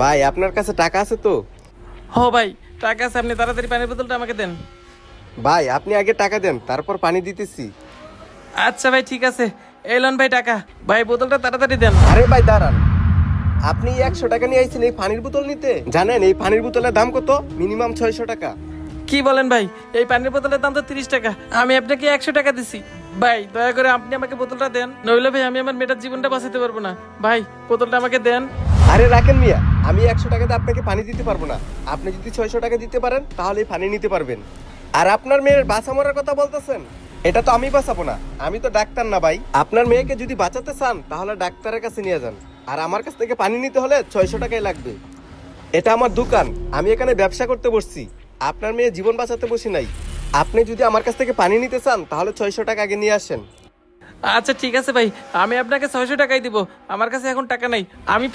ভাই আপনার কাছে টাকা আছে তো? হো ভাই, টাকা আছে, আপনি তাড়াতাড়ি পানির বোতলটা আমাকে দেন। ভাই আপনি আগে টাকা দেন, তারপর পানি দিতেছি। আচ্ছা ভাই, ঠিক আছে। এই লন ভাই টাকা। ভাই বোতলটা তাড়াতাড়ি দেন। আরে ভাই দাঁড়ান, আপনি 100 টাকা নিয়ে আইছেন এই পানির বোতল নিতে? জানেন এই পানির বোতলের দাম কত? মিনিমাম 600 টাকা। কি বলেন ভাই? এই পানির বোতলের দাম তো 30 টাকা। আমি আপনাকে 100 টাকা দিছি। ভাই দয়া করে আপনি আমাকে বোতলটা দেন, নইলে ভাই আমি আমার মেয়েটার জীবনটা বাঁচাতে পারবো না। ভাই বোতলটা আমাকে দেন। আরে রাখেন মিয়া, আমি 100 টাকাতে আপনাকে পানি দিতে পারবো না। আপনি যদি 600 টাকা দিতে পারেন তাহলে এই পানি নিতে পারবেন। আর আপনার মেয়ের বাঁচা মরার কথা বলতেছেন, এটা তো আমি বাঁচাবো না, আমি তো ডাক্তার না ভাই। আপনার মেয়েকে যদি বাঁচাতে চান তাহলে ডাক্তারের কাছে নিয়ে যান, আর আমার কাছ থেকে পানি নিতে হলে 600 টাকাই লাগবে। এটা আমার দোকান, আমি এখানে ব্যবসা করতে বসছি, আপনার মেয়ে জীবন বাঁচাতে বসি নাই। আপনি যদি আমার কাছ থেকে পানি নিতে চান তাহলে 600 টাকা আগে নিয়ে আসেন। আচ্ছা ঠিক আছে ভাই, আমি আপনাকে 600 টাকাই দিব। আমার কাছে এখন টাকা নাই, আমি